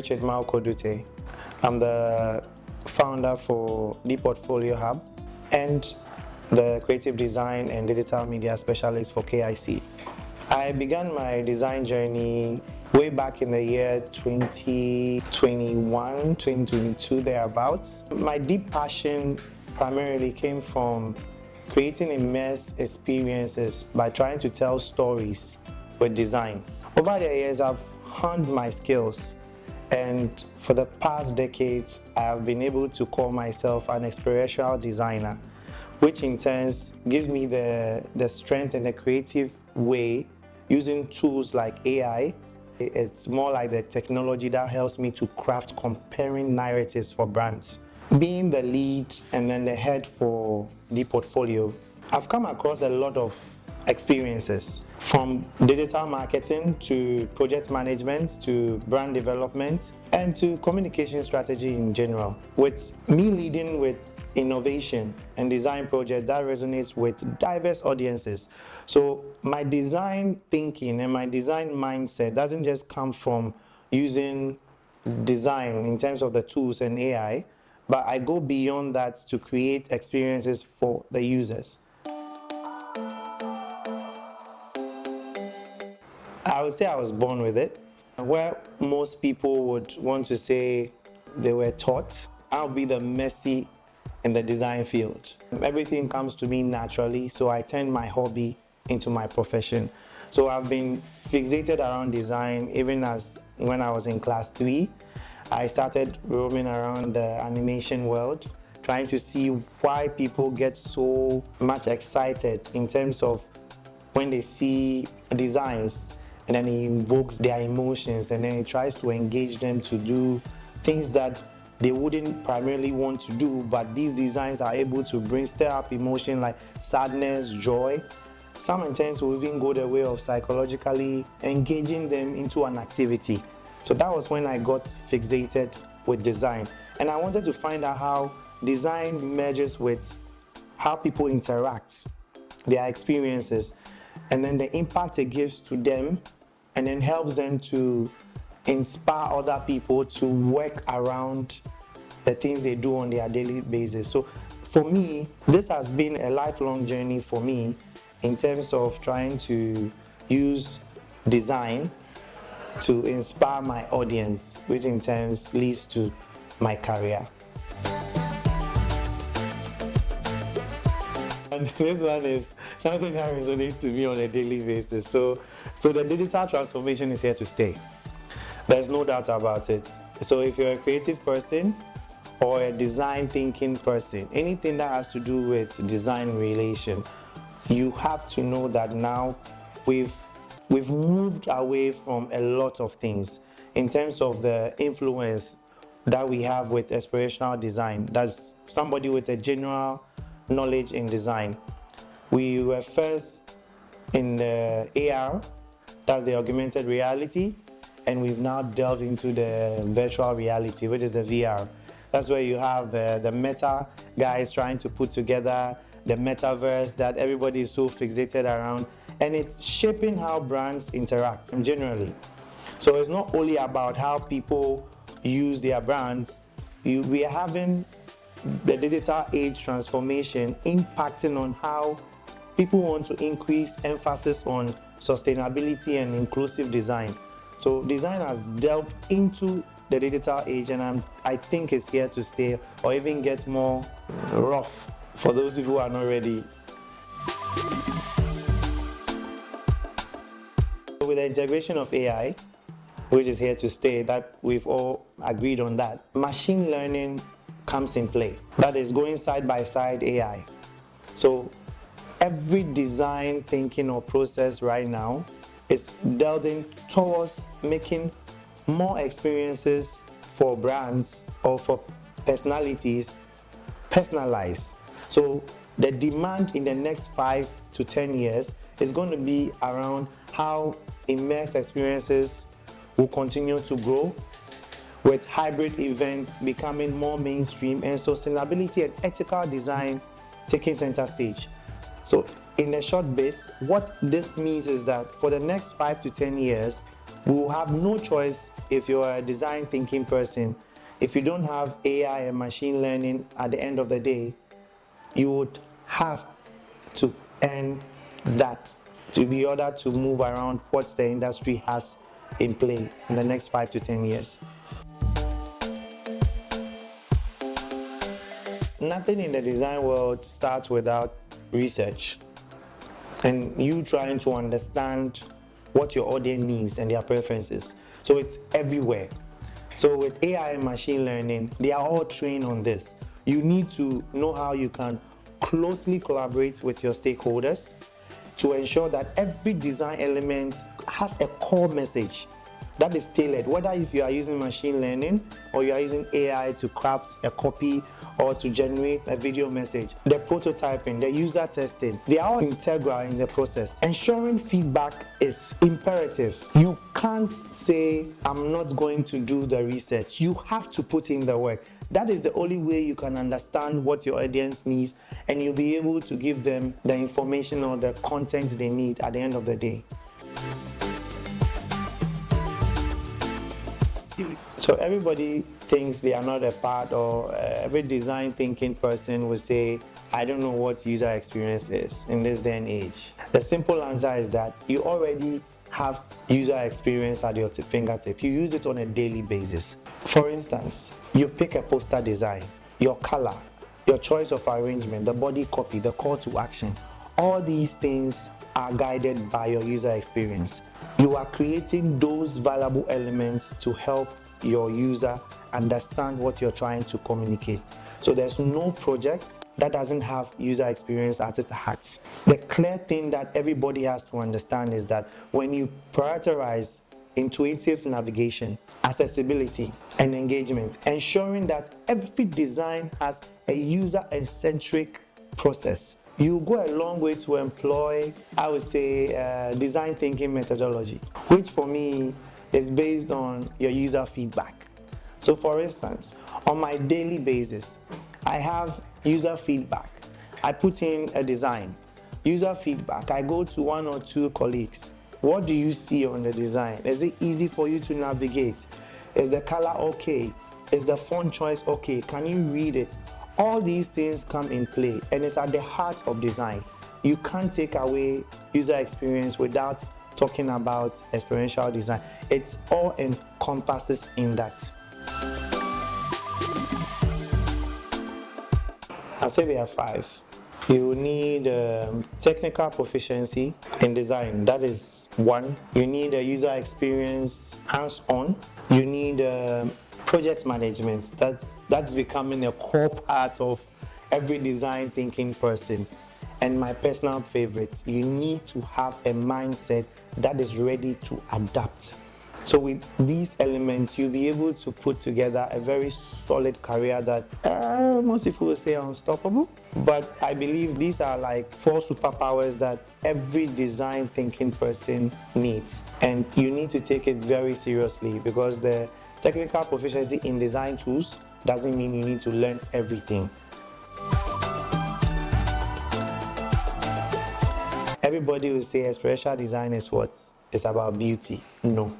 Richard Mawuko Duttey. I'm the founder for Deportfolio Hub and the creative design and digital media specialist for KIC. I began my design journey way back in the year 2021, 2022, thereabouts. My deep passion primarily came from creating immersive experiences by trying to tell stories with design. Over the years, I've honed my skills, and for the past decade, I have been able to call myself an experiential designer, which in turn gives me the strength and the creative way using tools like AI. It's more like the technology that helps me to craft comparing narratives for brands. Being the lead and then the head for the portfolio, I've come across a lot of experiences, from digital marketing to project management to brand development and to communication strategy in general. With me leading with innovation and design projects that resonates with diverse audiences. So my design thinking and my design mindset doesn't just come from using design in terms of the tools and AI, but I go beyond that to create experiences for the users. I would say I was born with it. Where most people would want to say they were taught, I'll be the Messi in the design field. Everything comes to me naturally, so I turn my hobby into my profession. So I've been fixated around design even as when I was in class 3. I started roaming around the animation world, trying to see why people get so much excited in terms of when they see designs, and then it invokes their emotions, and then it tries to engage them to do things that they wouldn't primarily want to do, but these designs are able to stir up emotion like sadness, joy. Some intents will even go the way of psychologically engaging them into an activity. So that was when I got fixated with design. And I wanted to find out how design merges with how people interact, their experiences, and then the impact it gives to them, and then helps them to inspire other people to work around the things they do on their daily basis. So for me, this has been a lifelong journey for me in terms of trying to use design to inspire my audience, which in turn leads to my career. And this one is something that resonates to me on a daily basis. So the digital transformation is here to stay. There's no doubt about it. So if you're a creative person or a design thinking person, anything that has to do with design relation, you have to know that now we've moved away from a lot of things in terms of the influence that we have with aspirational design. That's somebody with a general knowledge in design. We were first in the AR, that's the augmented reality, and we've now delved into the virtual reality, which is the VR. That's where you have the meta guys trying to put together the metaverse that everybody is so fixated around, and it's shaping how brands interact generally. So it's not only about how people use their brands, we are having the digital age transformation impacting on how people want to increase emphasis on sustainability and inclusive design. So design has delved into the digital age, and I think it's here to stay, or even get more rough for those who are not ready. With the integration of AI, which is here to stay, that we've all agreed on that, machine learning comes in play. That is going side by side AI. So every design thinking or process right now is delving towards making more experiences for brands or for personalities personalized. So the demand in the next 5 to 10 years is going to be around how immersive experiences will continue to grow, with hybrid events becoming more mainstream and sustainability and ethical design taking center stage. So in a short bit, what this means is that for the next 5 to 10 years, We will have no choice if you're a design thinking person. If you don't have AI and machine learning at the end of the day, you would have to earn that to be order to move around what the industry has in play in the next 5 to 10 years. Nothing in the design world starts without research and you trying to understand what your audience needs and their preferences. So it's everywhere. So with AI and machine learning, they are all trained on this. You need to know how you can closely collaborate with your stakeholders to ensure that every design element has a core message that is tailored, whether if you are using machine learning or you are using AI to craft a copy or to generate a video message. The prototyping, the user testing, they are all integral in the process. Ensuring feedback is imperative. You can't say, I'm not going to do the research. You have to put in the work. That is the only way you can understand what your audience needs and you'll be able to give them the information or the content they need at the end of the day. So everybody thinks they are not a part, or every design thinking person will say, I don't know what user experience is in this day and age. The simple answer is that you already have user experience at your fingertip. You use it on a daily basis. For instance, you pick a poster design, your color, your choice of arrangement, the body copy, the call to action. All these things are guided by your user experience. You are creating those valuable elements to help your user understand what you're trying to communicate. So there's no project that doesn't have user experience at its heart. The clear thing that everybody has to understand is that when you prioritize intuitive navigation, accessibility, and engagement, ensuring that every design has a user-centric process, you go a long way to employ, I would say, design thinking methodology, which for me is based on your user feedback. So for instance, on my daily basis, I have user feedback. I put in a design. User feedback, I go to 1 or 2 colleagues. What do you see on the design? Is it easy for you to navigate? Is the color okay? Is the font choice okay? Can you read it? All these things come in play and it's at the heart of design. You can't take away user experience without talking about experiential design. It all encompasses in that. I'll say there are 5. You need technical proficiency in design. That is 1. You need a user experience hands-on. You need project management. That's becoming a core part of every design thinking person. And my personal favorite, you need to have a mindset that is ready to adapt. So with these elements, you'll be able to put together a very solid career that most people will say unstoppable. But I believe these are like 4 superpowers that every design thinking person needs. And you need to take it very seriously, because the technical proficiency in design tools doesn't mean you need to learn everything. Everybody will say experiential design is what? It's about beauty. No,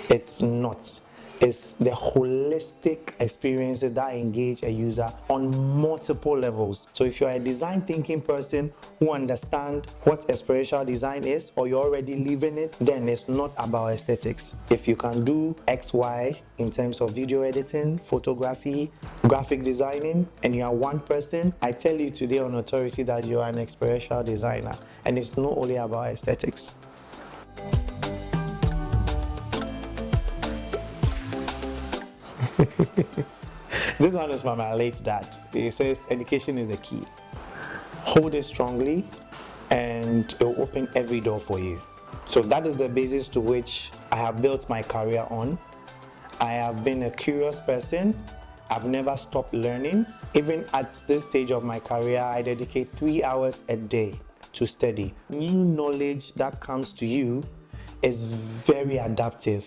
it's not. It's the holistic experiences that engage a user on multiple levels. So if you're a design thinking person who understands what experiential design is, or you're already living it, then it's not about aesthetics. If you can do X, Y in terms of video editing, photography, graphic designing, and you are one person, I tell you today on authority that you are an experiential designer. And it's not only about aesthetics. This one is from my late dad. He says education is the key. Hold it strongly and it will open every door for you. So that is the basis to which I have built my career on. I have been a curious person. I've never stopped learning. Even at this stage of my career, I dedicate 3 hours a day to study. New knowledge that comes to you is very adaptive,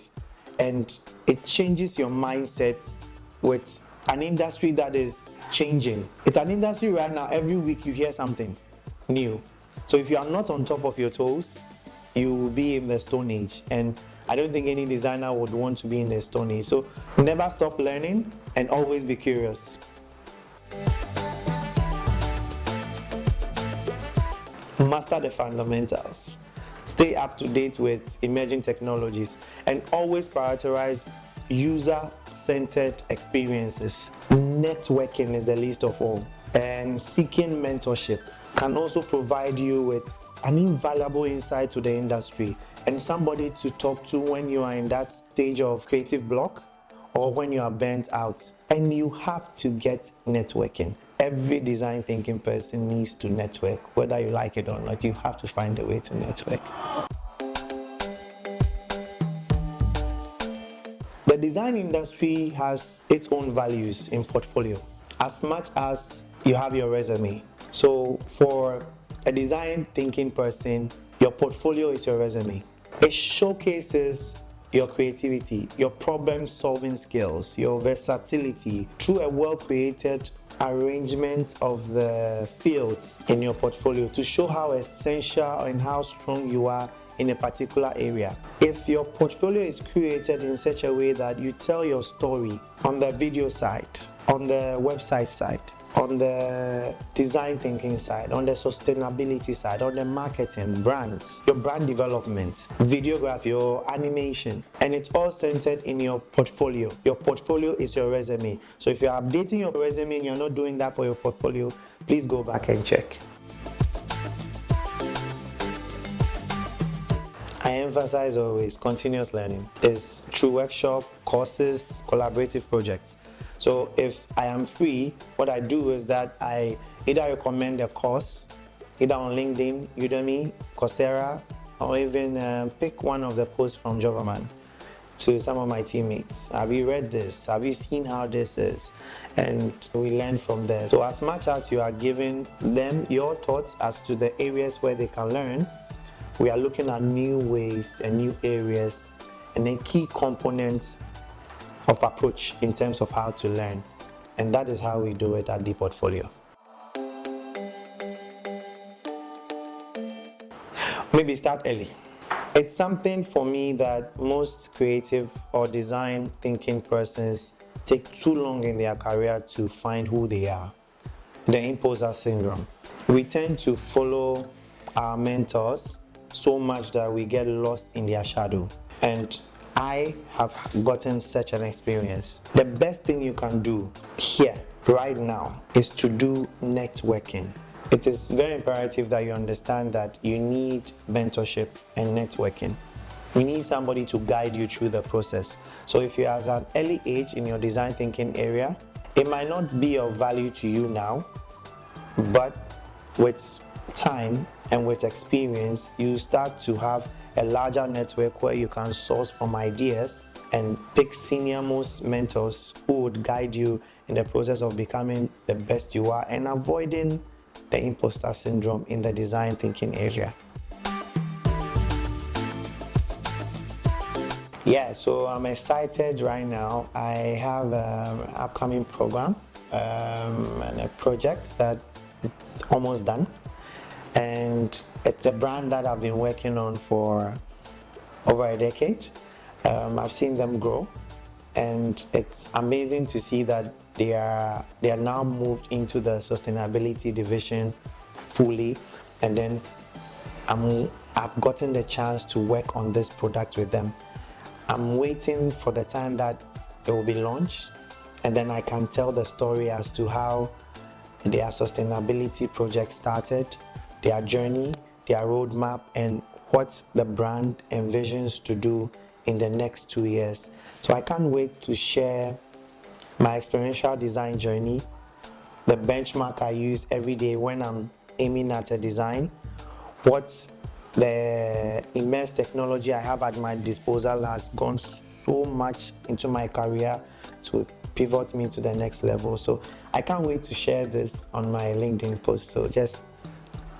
and it changes your mindset with an industry that is changing. It's an industry right now, every week you hear something new. So if you are not on top of your toes, you will be in the Stone Age. And I don't think any designer would want to be in the Stone Age. So never stop learning and always be curious. Master the fundamentals. Stay up to date with emerging technologies and always prioritize user-centered experiences. Networking is the least of all, and seeking mentorship can also provide you with an invaluable insight to the industry and somebody to talk to when you are in that stage of creative block or when you are burnt out. And you have to get networking. Every design thinking person needs to network, whether you like it or not. You have to find a way to network. The design industry has its own values in portfolio as much as you have your resume. So for a design thinking person, your portfolio is your resume. It showcases your creativity, your problem solving skills, your versatility through a well-created arrangement of the fields in your portfolio to show how essential and how strong you are in a particular area. If your portfolio is created in such a way that you tell your story on the video side, on the website side, on the design thinking side, on the sustainability side, on the marketing, brands, your brand development, videography, your animation, and it's all centered in your portfolio. Your portfolio is your resume. So if you're updating your resume and you're not doing that for your portfolio, please go back and check. I emphasize always continuous learning is through workshop, courses, collaborative projects. So if I am free, what I do is that I either recommend a course, either on LinkedIn, Udemy, Coursera, or even pick one of the posts from Jobberman to some of my teammates. Have you read this? Have you seen how this is? And we learn from there. So as much as you are giving them your thoughts as to the areas where they can learn, we are looking at new ways and new areas and then key components of approach in terms of how to learn. And that is how we do it at Deportfolio. Maybe start early. It's something for me that most creative or design thinking persons take too long in their career to find who they are. The imposter syndrome. We tend to follow our mentors so much that we get lost in their shadow. And I have gotten such an experience. The best thing you can do here, right now, is to do networking. It is very imperative that you understand that you need mentorship and networking. You need somebody to guide you through the process. So if you're at an early age in your design thinking area, it might not be of value to you now, but with time and with experience, you start to have a larger network where you can source from ideas and pick senior most mentors who would guide you in the process of becoming the best you are and avoiding the imposter syndrome in the design thinking area. Yeah, so I'm excited right now. I have an upcoming program and a project that it's almost done. And it's a brand that I've been working on for over a decade. I've seen them grow, and it's amazing to see that they are now moved into the sustainability division fully. And then I've gotten the chance to work on this product with them. I'm waiting for the time that it will be launched, and then I can tell the story as to how their sustainability project started, their journey, their roadmap, and what the brand envisions to do in the next 2 years. So I can't wait to share my experiential design journey, the benchmark I use every day when I'm aiming at a design, what the immense technology I have at my disposal has gone so much into my career to pivot me to the next level. So I can't wait to share this on my LinkedIn post. So just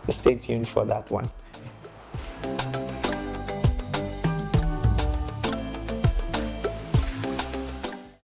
stay tuned for that one.